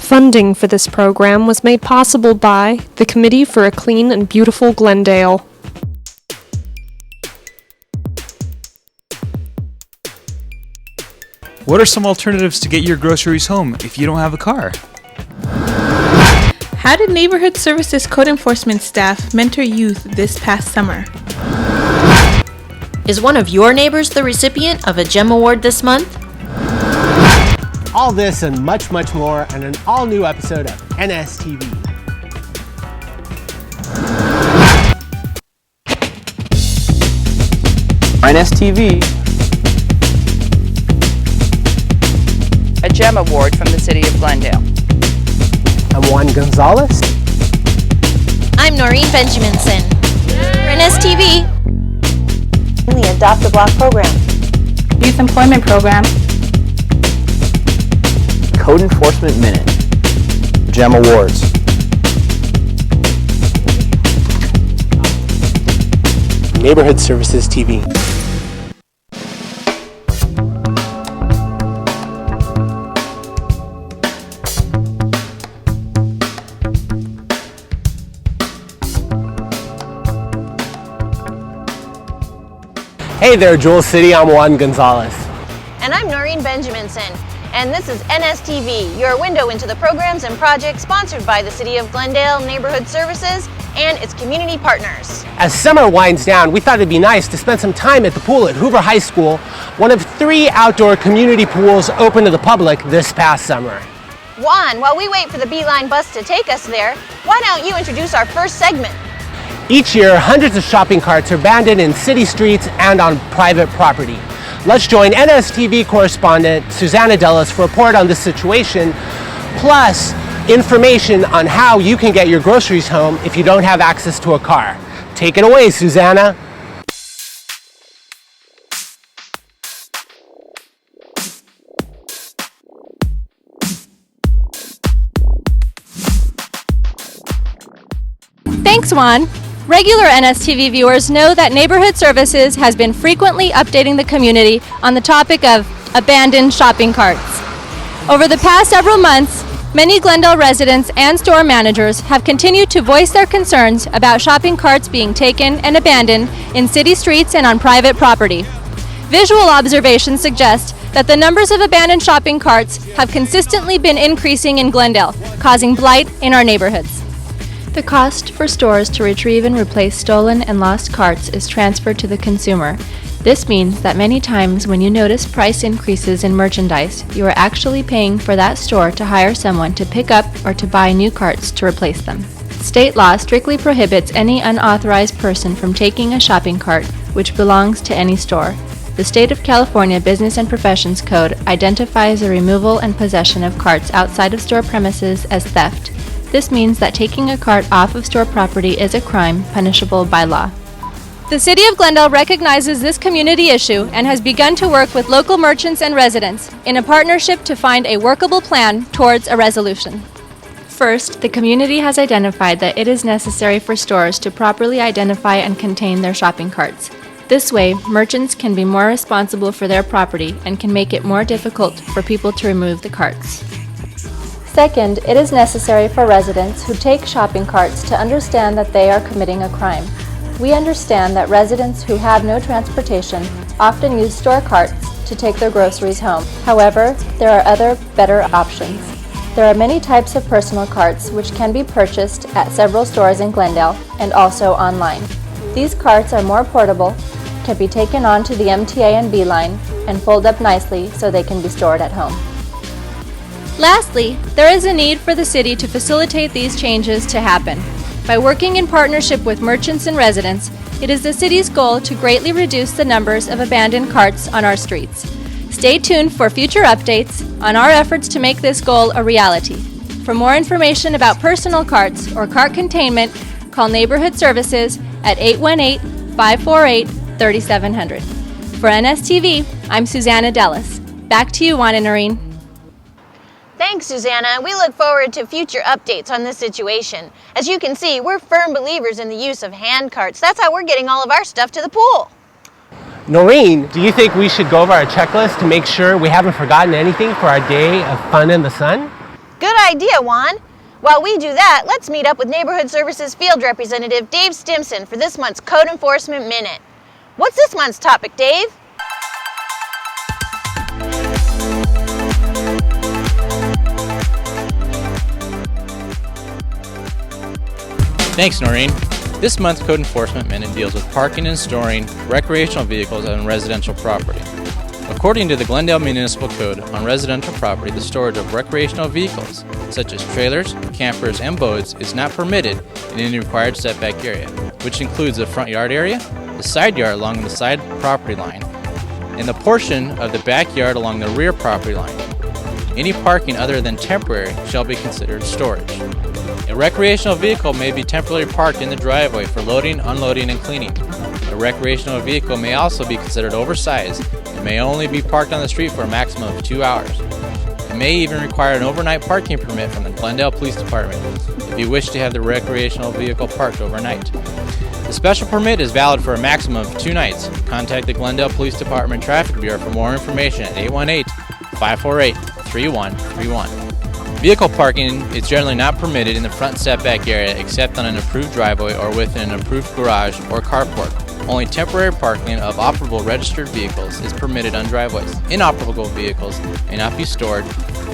Funding for this program was made possible by the Committee for a Clean and Beautiful Glendale. What are some alternatives to get your groceries home if you don't have a car? How did Neighborhood Services Code Enforcement staff mentor youth this past summer? Is one of your neighbors the recipient of a GEM Award this month? All this and much, much more on an all-new episode of NSTV. NSTV. A GEM Award from the City of Glendale. I'm Juan Gonzalez. I'm Noreen Benjaminson. For NSTV. The Adopt a Block program. Youth Employment Program. Code Enforcement Minute. GEM Awards. Neighborhood Services TV. Hey there, Jewel City. I'm Juan Gonzalez. And I'm Noreen Benjaminson. And this is NSTV, your window into the programs and projects sponsored by the City of Glendale Neighborhood Services and its community partners. As summer winds down, we thought it'd be nice to spend some time at the pool at Hoover High School, one of 3 outdoor community pools open to the public this past summer. Juan, while we wait for the Beeline bus to take us there, why don't you introduce our first segment? Each year, hundreds of shopping carts are abandoned in city streets and on private property. Let's join NSTV correspondent Susanna Dellis for a report on this situation, plus information on how you can get your groceries home if you don't have access to a car. Take it away, Susanna. Thanks, Juan. Regular NSTV viewers know that Neighborhood Services has been frequently updating the community on the topic of abandoned shopping carts. Over the past several months, many Glendale residents and store managers have continued to voice their concerns about shopping carts being taken and abandoned in city streets and on private property. Visual observations suggest that the numbers of abandoned shopping carts have consistently been increasing in Glendale, causing blight in our neighborhoods. The cost for stores to retrieve and replace stolen and lost carts is transferred to the consumer. This means that many times when you notice price increases in merchandise, you are actually paying for that store to hire someone to pick up or to buy new carts to replace them. State law strictly prohibits any unauthorized person from taking a shopping cart which belongs to any store. The State of California Business and Professions Code identifies the removal and possession of carts outside of store premises as theft. This means that taking a cart off of store property is a crime punishable by law. The City of Glendale recognizes this community issue and has begun to work with local merchants and residents in a partnership to find a workable plan towards a resolution. First, the community has identified that it is necessary for stores to properly identify and contain their shopping carts. This way, merchants can be more responsible for their property and can make it more difficult for people to remove the carts. Second, it is necessary for residents who take shopping carts to understand that they are committing a crime. We understand that residents who have no transportation often use store carts to take their groceries home. However, there are other, better options. There are many types of personal carts which can be purchased at several stores in Glendale and also online. These carts are more portable, can be taken onto the MTA and Beeline, and fold up nicely so they can be stored at home. Lastly, there is a need for the city to facilitate these changes to happen. By working in partnership with merchants and residents, it is the city's goal to greatly reduce the numbers of abandoned carts on our streets. Stay tuned for future updates on our efforts to make this goal a reality. For more information about personal carts or cart containment, call Neighborhood Services at 818-548-3700. For NSTV, I'm Susanna Dellis. Back to you, Juan and Noreen. Thanks, Susanna. We look forward to future updates on this situation. As you can see, we're firm believers in the use of hand carts. That's how we're getting all of our stuff to the pool. Noreen, do you think we should go over our checklist to make sure we haven't forgotten anything for our day of fun in the sun? Good idea, Juan. While we do that, let's meet up with Neighborhood Services Field Representative Dave Stimson for this month's Code Enforcement Minute. What's this month's topic, Dave? Thanks, Noreen. This month's Code Enforcement Minute deals with parking and storing recreational vehicles on residential property. According to the Glendale Municipal Code, on residential property, the storage of recreational vehicles, such as trailers, campers, and boats, is not permitted in any required setback area, which includes the front yard area, the side yard along the side property line, and the portion of the backyard along the rear property line. Any parking other than temporary shall be considered storage. A recreational vehicle may be temporarily parked in the driveway for loading, unloading, and cleaning. A recreational vehicle may also be considered oversized and may only be parked on the street for a maximum of 2 hours. It may even require an overnight parking permit from the Glendale Police Department if you wish to have the recreational vehicle parked overnight. The special permit is valid for a maximum of 2 nights. Contact the Glendale Police Department Traffic Bureau for more information at 818-548-3131. Vehicle parking is generally not permitted in the front setback area except on an approved driveway or within an approved garage or carport. Only temporary parking of operable registered vehicles is permitted on driveways. Inoperable vehicles may not be stored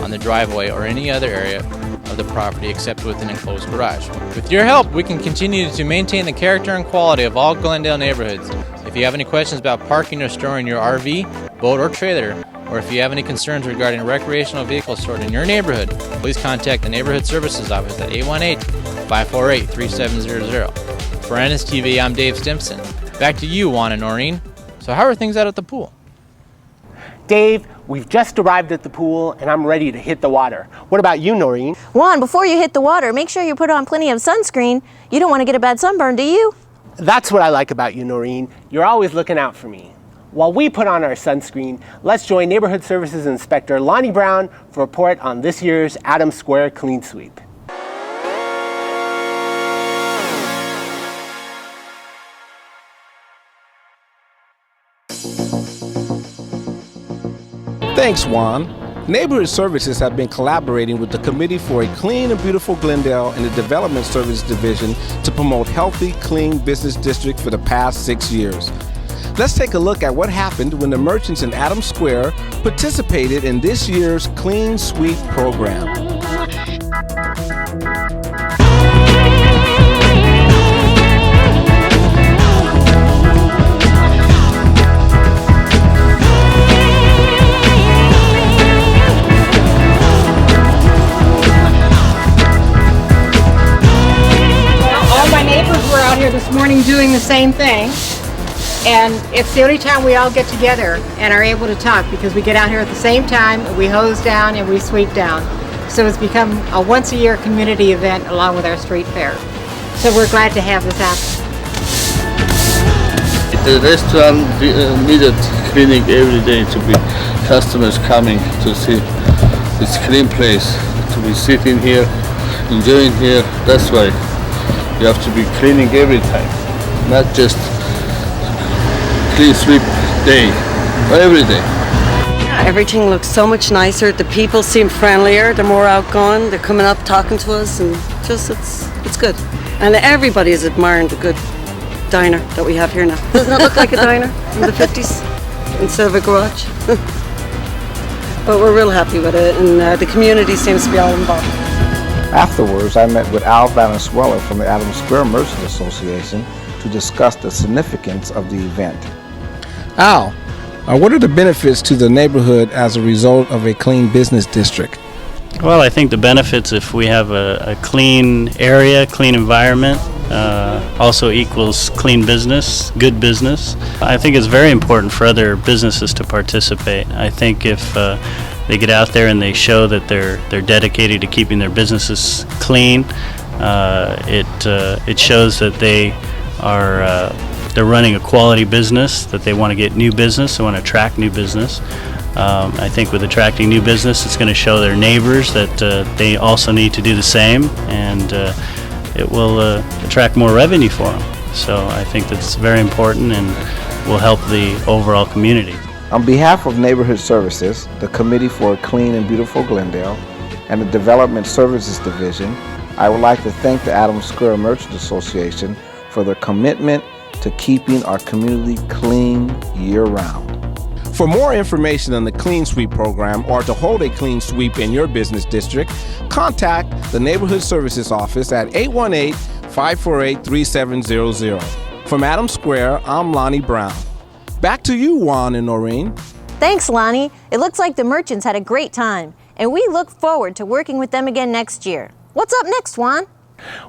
on the driveway or any other area of the property except within an enclosed garage. With your help, we can continue to maintain the character and quality of all Glendale neighborhoods. If you have any questions about parking or storing your RV, boat, or trailer, or if you have any concerns regarding recreational vehicles stored in your neighborhood, please contact the Neighborhood Services Office at 818-548-3700. For NSTV, I'm Dave Stimson. Back to you, Juan and Noreen. So how are things out at the pool? Dave, we've just arrived at the pool and I'm ready to hit the water. What about you, Noreen? Juan, before you hit the water, make sure you put on plenty of sunscreen. You don't want to get a bad sunburn, do you? That's what I like about you, Noreen. You're always looking out for me. While we put on our sunscreen, let's join Neighborhood Services Inspector Lonnie Brown for a report on this year's Adams Square Clean Sweep. Thanks, Juan. Neighborhood Services have been collaborating with the Committee for a Clean and Beautiful Glendale and the Development Services Division to promote healthy, clean business district for the past 6 years. Let's take a look at what happened when the merchants in Adams Square participated in this year's Clean Sweep program. All my neighbors were out here this morning doing the same thing. And it's the only time we all get together and are able to talk because we get out here at the same time, and we hose down and we sweep down. So it's become a once-a-year community event along with our street fair. So we're glad to have this happen. The restaurant needed cleaning every day to be customers coming to see this clean place, to be sitting here, enjoying here. That's why you have to be cleaning every time, not just Clean Sweep day, every day. Everything looks so much nicer. The people seem friendlier. They're more outgoing. They're coming up, talking to us, and just it's good. And everybody is admiring the good diner that we have here now. Doesn't it look like a diner from the 50s instead of a garage? But we're real happy with it, and the community seems to be all involved. Afterwards, I met with Al Valenzuela from the Adams Square Merchants Association to discuss the significance of the event. Al, what are the benefits to the neighborhood as a result of a clean business district? Well, I think the benefits, if we have a clean area, clean environment, also equals clean business, good business. I think it's very important for other businesses to participate. I think if they get out there and they show that they're dedicated to keeping their businesses clean, it shows that they are they're running a quality business, that they want to get new business, they want to attract new business. I think with attracting new business, it's going to show their neighbors that they also need to do the same, and it will attract more revenue for them. So I think that's very important and will help the overall community. On behalf of Neighborhood Services, the Committee for a Clean and Beautiful Glendale, and the Development Services Division, I would like to thank the Adams Square Merchants Association for their commitment to keeping our community clean year-round. For more information on the Clean Sweep program or to hold a clean sweep in your business district, contact the Neighborhood Services Office at 818-548-3700. From Adams Square, I'm Lonnie Brown. Back to you, Juan and Noreen. Thanks, Lonnie. It looks like the merchants had a great time, and we look forward to working with them again next year. What's up next, Juan?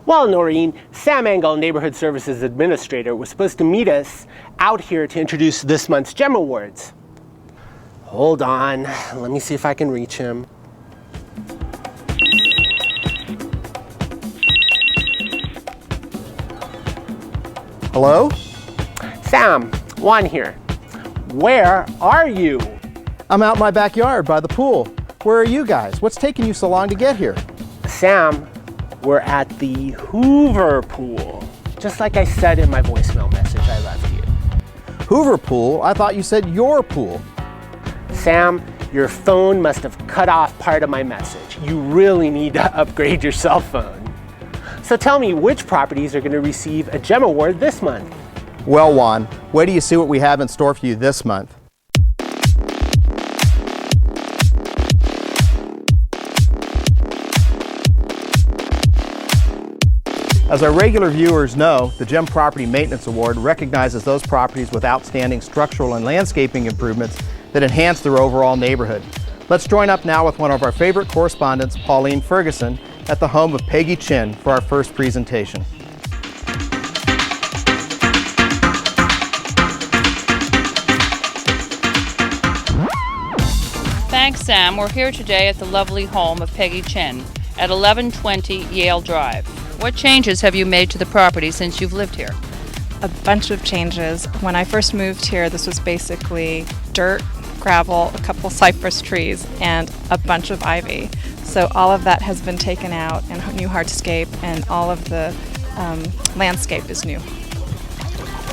Well, Noreen, Sam Engel, Neighborhood Services Administrator, was supposed to meet us out here to introduce this month's GEM Awards. Hold on, let me see if I can reach him. Hello? Sam, Juan here. Where are you? I'm out in my backyard by the pool. Where are you guys? What's taking you so long to get here? Sam, we're at the Hoover Pool. Just like I said in my voicemail message I left you. Hoover Pool? I thought you said your pool. Sam, your phone must have cut off part of my message. You really need to upgrade your cell phone. So tell me, which properties are going to receive a GEM Award this month? Well, Juan, wait till you see what we have in store for you this month. As our regular viewers know, the GEM Property Maintenance Award recognizes those properties with outstanding structural and landscaping improvements that enhance their overall neighborhood. Let's join up now with one of our favorite correspondents, Pauline Ferguson, at the home of Peggy Chin for our first presentation. Thanks, Sam. We're here today at the lovely home of Peggy Chin at 1120 Yale Drive. What changes have you made to the property since you've lived here? A bunch of changes. When I first moved here, this was basically dirt, gravel, a couple cypress trees, and a bunch of ivy. So all of that has been taken out, and new hardscape, and all of the landscape is new.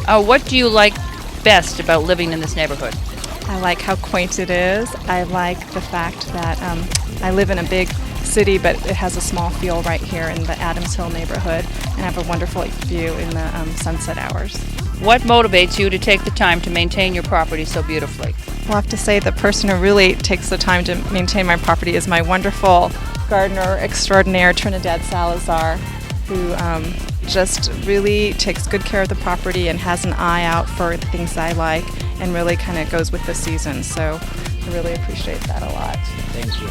What do you like best about living in this neighborhood? I like how quaint it is. I like the fact that I live in a big city, but it has a small feel right here in the Adams Hill neighborhood, and I have a wonderful view in the sunset hours. What motivates you to take the time to maintain your property so beautifully? Well, I have to say the person who really takes the time to maintain my property is my wonderful gardener extraordinaire, Trinidad Salazar, who just really takes good care of the property and has an eye out for the things I like and really kind of goes with the season. So I really appreciate that a lot. Thank you.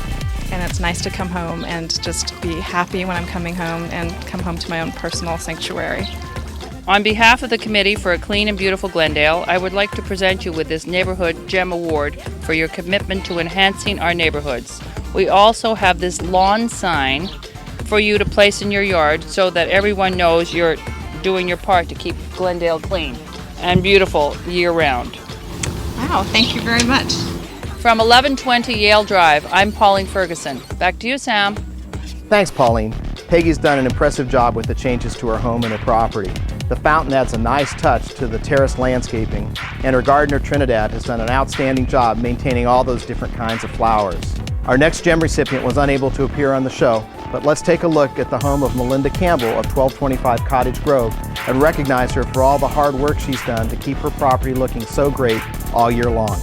And it's nice to come home and just be happy when I'm coming home and come home to my own personal sanctuary. On behalf of the Committee for a Clean and Beautiful Glendale, I would like to present you with this Neighborhood GEM Award for your commitment to enhancing our neighborhoods. We also have this lawn sign for you to place in your yard so that everyone knows you're doing your part to keep Glendale clean and beautiful year-round. Wow, thank you very much. From 1120 Yale Drive, I'm Pauline Ferguson. Back to you, Sam. Thanks, Pauline. Peggy's done an impressive job with the changes to her home and her property. The fountain adds a nice touch to the terrace landscaping, and her gardener Trinidad has done an outstanding job maintaining all those different kinds of flowers. Our next GEM recipient was unable to appear on the show, but let's take a look at the home of Melinda Campbell of 1225 Cottage Grove and recognize her for all the hard work she's done to keep her property looking so great all year long.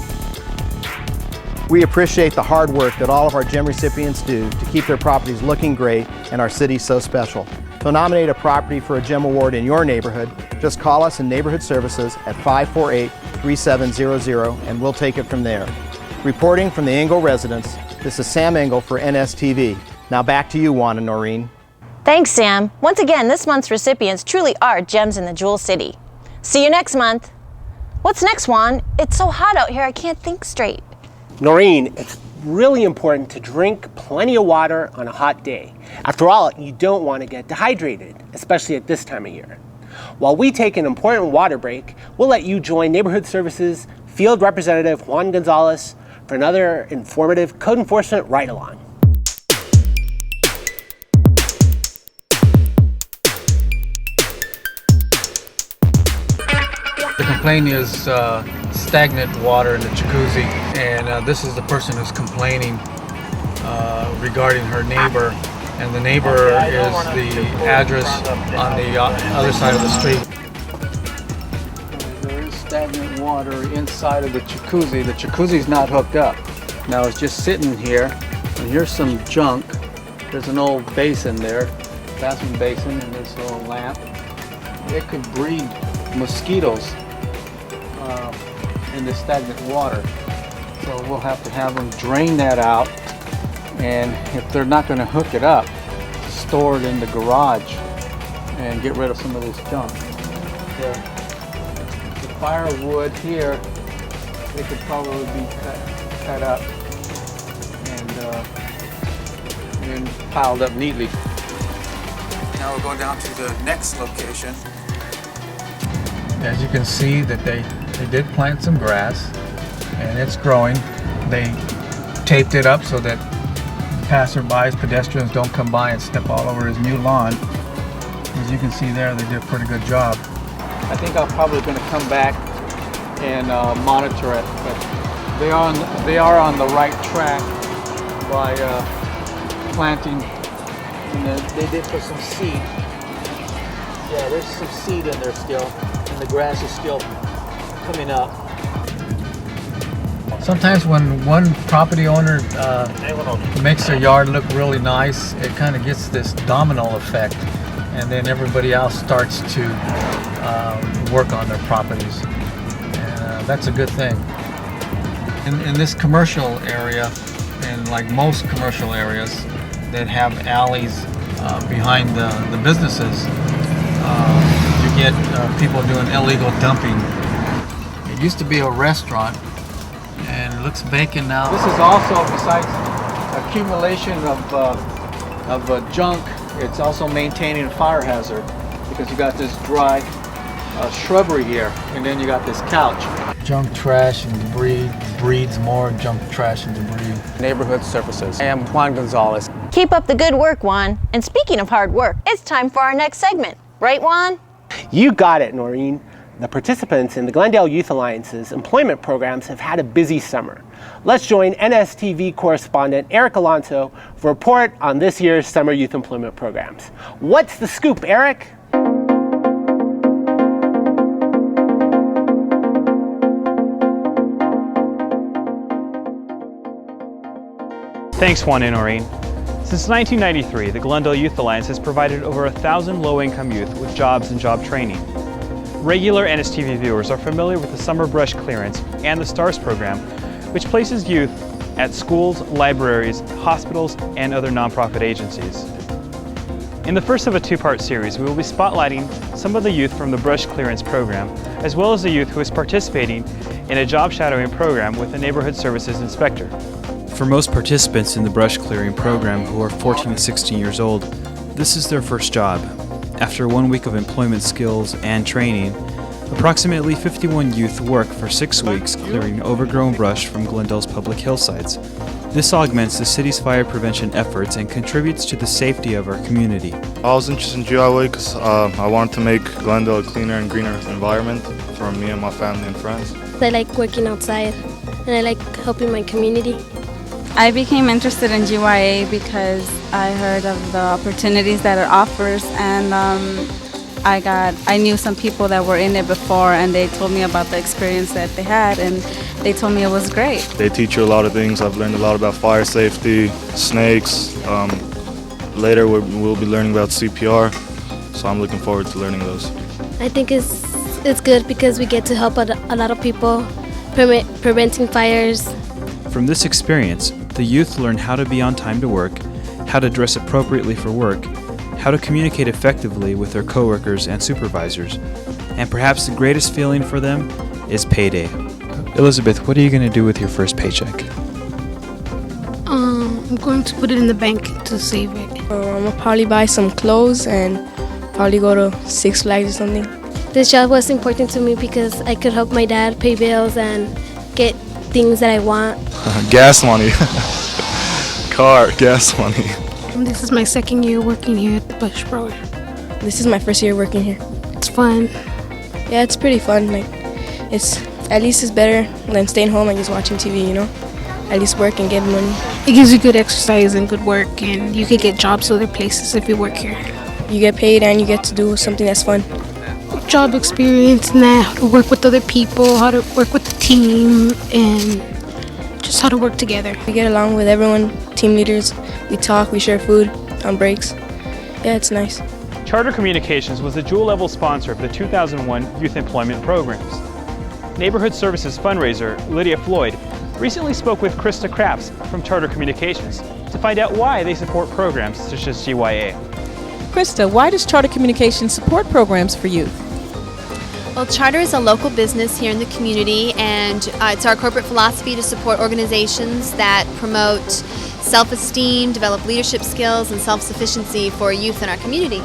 We appreciate the hard work that all of our GEM recipients do to keep their properties looking great and our city so special. To nominate a property for a GEM Award in your neighborhood, just call us in Neighborhood Services at 548-3700 and we'll take it from there. Reporting from the Engel residence, this is Sam Engel for NSTV. Now back to you, Juan and Noreen. Thanks, Sam. Once again, this month's recipients truly are gems in the Jewel City. See you next month. What's next, Juan? It's so hot out here, I can't think straight. Noreen, it's really important to drink plenty of water on a hot day. After all, you don't want to get dehydrated, especially at this time of year. While we take an important water break, we'll let you join Neighborhood Services Field Representative Juan Gonzalez for another informative code enforcement ride-along. The complaint is stagnant water in the jacuzzi, and this is the person who's complaining. regarding her neighbor, and the neighbor is the address on the other side of the street. There is stagnant water inside of the jacuzzi. The jacuzzi's not hooked up. Now it's just sitting here, and here's some junk. There's an old basin there, bathroom basin, and this little lamp. It could breed mosquitoes in the stagnant water. So we'll have to have them drain that out, and if they're not going to hook it up, store it in the garage and get rid of some of this junk. The firewood here, it could probably be cut up and piled up neatly. Now we'll go down to the next location. As you can see that they did plant some grass and it's growing. They taped it up so that passerbys, pedestrians don't come by and step all over his new lawn. As you can see there, they did a pretty good job. I think I'm probably going to come back and monitor it, but they are on the right track by planting, and they did put some seed. Yeah, there's some seed in there still, and the grass is still coming up. Sometimes when one property owner makes their yard look really nice, it kind of gets this domino effect, and then everybody else starts to work on their properties, and that's a good thing. In this commercial area, and like most commercial areas that have alleys behind the businesses, you get people doing illegal dumping. It used to be a restaurant, and it looks vacant now. This is also, besides accumulation of junk, it's also maintaining a fire hazard, because you got this dry shrubbery here, and then you got this couch. Junk, trash, and debris breeds more junk, trash, and debris. Neighborhood services. I am Juan Gonzalez. Keep up the good work, Juan. And speaking of hard work, it's time for our next segment. Right, Juan? You got it, Noreen. The participants in the Glendale Youth Alliance's employment programs have had a busy summer. Let's join NSTV correspondent Eric Alonso for a report on this year's summer youth employment programs. What's the scoop, Eric? Thanks, Juan and Noreen. Since 1993, the Glendale Youth Alliance has provided over 1,000 low-income youth with jobs and job training. Regular NSTV viewers are familiar with the Summer Brush Clearance and the STARS program, which places youth at schools, libraries, hospitals, and other nonprofit agencies. In the first of a two-part series, we will be spotlighting some of the youth from the Brush Clearance program, as well as the youth who is participating in a job shadowing program with the Neighborhood Services Inspector. For most participants in the brush clearing program who are 14 to 16 years old, this is their first job. After 1 week of employment skills and training, approximately 51 youth work for 6 weeks clearing overgrown brush from Glendale's public hillsides. This augments the city's fire prevention efforts and contributes to the safety of our community. I was interested in GIA because I wanted to make Glendale a cleaner and greener environment for me and my family and friends. I like working outside, and I like helping my community. I became interested in GYA because I heard of the opportunities that it offers, and I knew some people that were in it before, and they told me about the experience that they had, and they told me it was great. They teach you a lot of things. I've learned a lot about fire safety, snakes. Later we'll be learning about CPR, so I'm looking forward to learning those. I think it's good because we get to help a lot of people preventing fires. From this experience, the youth learn how to be on time to work, how to dress appropriately for work, how to communicate effectively with their coworkers and supervisors, and perhaps the greatest feeling for them is payday. Elizabeth, what are you going to do with your first paycheck? I'm going to put it in the bank to save it. I'm going to probably buy some clothes and probably go to Six Flags or something. This job was important to me because I could help my dad pay bills and get things that I want. Gas money. Gas money. This is my second year working here at the Bush program. This is my first year working here. It's fun. Yeah, it's pretty fun. At least it's better than staying home and just watching TV, you know? At least work and get money. It gives you good exercise and good work, and you could get jobs other places if you work here. You get paid and you get to do something that's fun. Job experience and that, how to work with other people, how to work with the team, and just how to work together. We get along with everyone, team leaders. We talk, we share food on breaks. Yeah, it's nice. Charter Communications was the dual-level sponsor of the 2001 Youth Employment Programs. Neighborhood Services fundraiser Lydia Floyd recently spoke with Krista Krafts from Charter Communications to find out why they support programs such as GYA. Krista, why does Charter Communications support programs for youth? Well, Charter is a local business here in the community, and it's our corporate philosophy to support organizations that promote self-esteem, develop leadership skills, and self-sufficiency for youth in our community.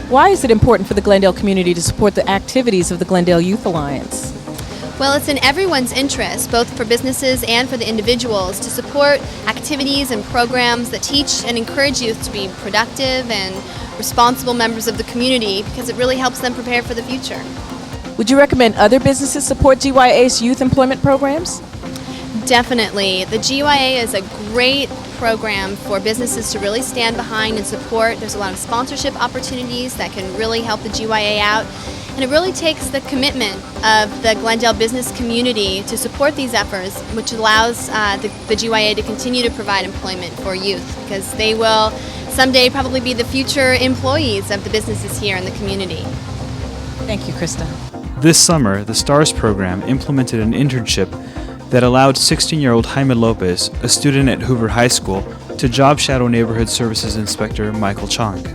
Why is it important for the Glendale community to support the activities of the Glendale Youth Alliance? Well, it's in everyone's interest, both for businesses and for the individuals, to support activities and programs that teach and encourage youth to be productive and responsible members of the community, because it really helps them prepare for the future. Would you recommend other businesses support GYA's youth employment programs? Definitely. The GYA is a great program for businesses to really stand behind and support. There's a lot of sponsorship opportunities that can really help the GYA out. And it really takes the commitment of the Glendale business community to support these efforts, which allows the GYA to continue to provide employment for youth, because they will someday probably be the future employees of the businesses here in the community. Thank you, Krista. This summer, the STARS program implemented an internship that allowed 16-year-old Jaime Lopez, a student at Hoover High School, to job shadow Neighborhood Services Inspector Michael Chong.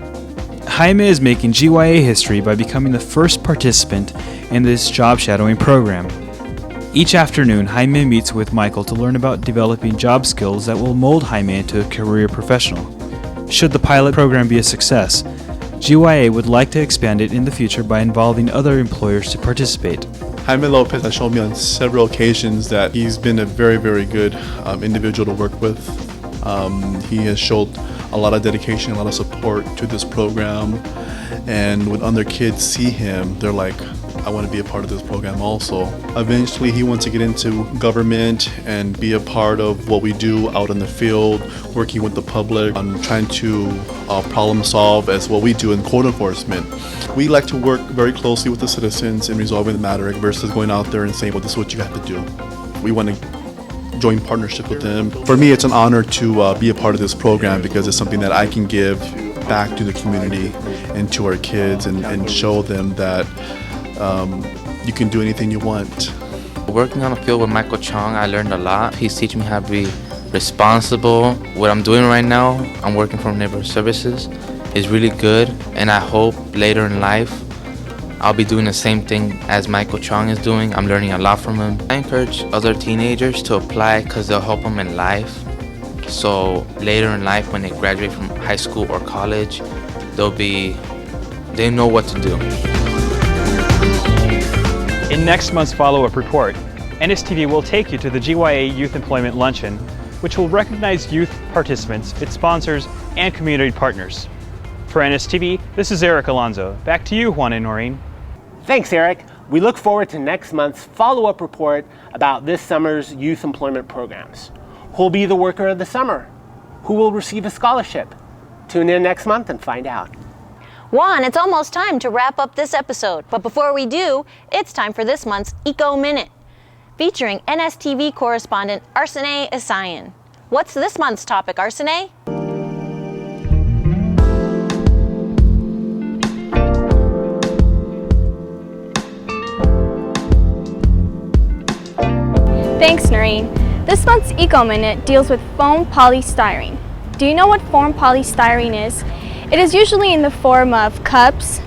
Jaime is making GYA history by becoming the first participant in this job shadowing program. Each afternoon, Jaime meets with Michael to learn about developing job skills that will mold Jaime into a career professional. Should the pilot program be a success, GYA would like to expand it in the future by involving other employers to participate. Jaime Lopez has shown me on several occasions that he's been a very, very good individual to work with. He has showed a lot of dedication, a lot of support to this program, and when other kids see him, they're like, I want to be a part of this program also. Eventually, he wants to get into government and be a part of what we do out in the field, working with the public, trying to problem solve as what we do in code enforcement. We like to work very closely with the citizens in resolving the matter versus going out there and saying, well, this is what you have to do. We want to join partnership with them. For me, it's an honor to be a part of this program because it's something that I can give back to the community and to our kids and show them that you can do anything you want. Working on the field with Michael Chong, I learned a lot. He's teaching me how to be responsible. What I'm doing right now, I'm working for Neighborhood Services, is really good, and I hope later in life I'll be doing the same thing as Michael Chong is doing. I'm learning a lot from him. I encourage other teenagers to apply because they'll help them in life. So later in life, when they graduate from high school or college, they know what to do. In next month's follow-up report, NSTV will take you to the GYA Youth Employment Luncheon, which will recognize youth participants, its sponsors, and community partners. For NSTV, this is Eric Alonzo. Back to you, Juan and Noreen. Thanks, Eric. We look forward to next month's follow-up report about this summer's youth employment programs. Who'll be the worker of the summer? Who will receive a scholarship? Tune in next month and find out. Juan, it's almost time to wrap up this episode. But before we do, it's time for this month's Eco Minute, featuring NSTV correspondent Arsene Isayan. What's this month's topic, Arsene? Thanks, Noreen. This month's Eco Minute deals with foam polystyrene. Do you know what foam polystyrene is? It is usually in the form of cups,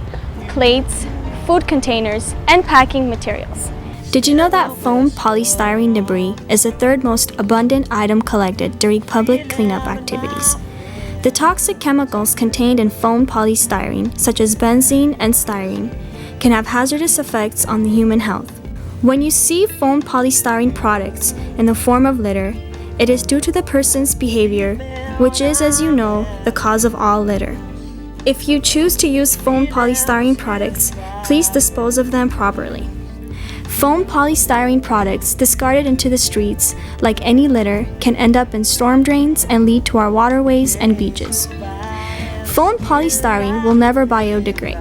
plates, food containers, and packing materials. Did you know that foam polystyrene debris is the third most abundant item collected during public cleanup activities? The toxic chemicals contained in foam polystyrene, such as benzene and styrene, can have hazardous effects on the human health. When you see foam polystyrene products in the form of litter, it is due to the person's behavior, which is, as you know, the cause of all litter. If you choose to use foam polystyrene products, please dispose of them properly. Foam polystyrene products discarded into the streets, like any litter, can end up in storm drains and lead to our waterways and beaches. Foam polystyrene will never biodegrade.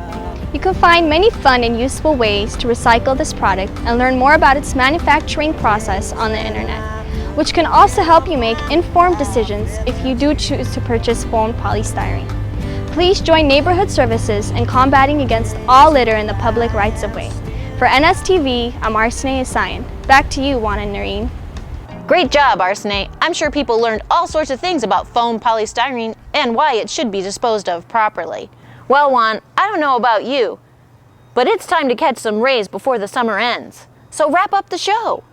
You can find many fun and useful ways to recycle this product and learn more about its manufacturing process on the internet, which can also help you make informed decisions if you do choose to purchase foam polystyrene. Please join neighborhood services in combating against all litter in the public rights-of-way. For NSTV, I'm Arsene Isayan. Back to you, Juan and Noreen. Great job, Arsene. I'm sure people learned all sorts of things about foam polystyrene and why it should be disposed of properly. Well, Juan, I don't know about you, but it's time to catch some rays before the summer ends. So wrap up the show.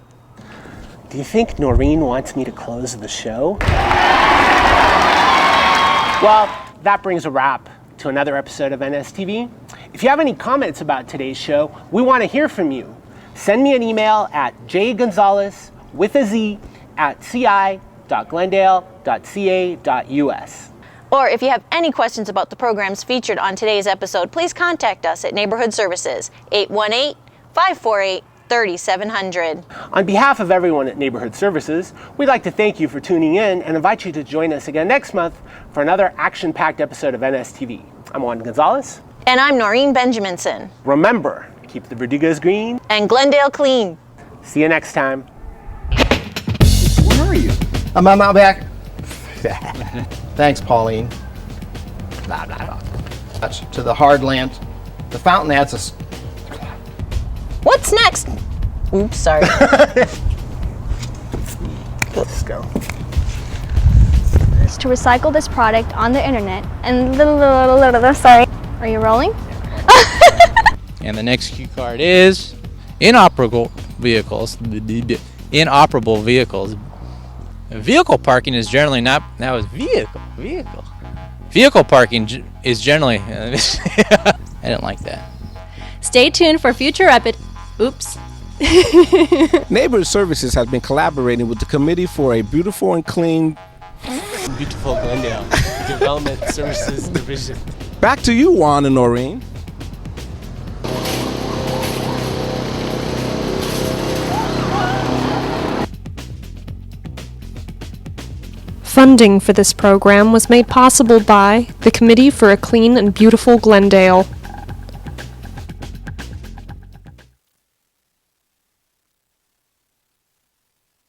Do you think Noreen wants me to close the show? Well, that brings a wrap to another episode of NSTV. If you have any comments about today's show, we want to hear from you. Send me an email at jgonzalez@ci.glendale.ca.us. Or if you have any questions about the programs featured on today's episode, please contact us at Neighborhood Services, 818-548-3700. On behalf of everyone at Neighborhood Services, we'd like to thank you for tuning in and invite you to join us again next month for another action-packed episode of NSTV. I'm Juan Gonzalez. And I'm Noreen Benjaminson. Remember, keep the Verdugo's green and Glendale clean. See you next time. Where are you? I'm out back. Thanks, Pauline. Blah, blah, blah. To the hard land. The fountain adds a... What's next? Oops, sorry. Let's go. To recycle this product on the internet and sorry. Are you rolling? And the next cue card is inoperable vehicles. Inoperable vehicles. Vehicle parking is generally not. That was vehicle. Vehicle parking is generally. I didn't like that. Stay tuned for future Oops. Neighborhood Services has been collaborating with the Committee for a Beautiful and Clean Beautiful Glendale Development Services Division. Back to you, Juan and Noreen. Funding for this program was made possible by the Committee for a Clean and Beautiful Glendale.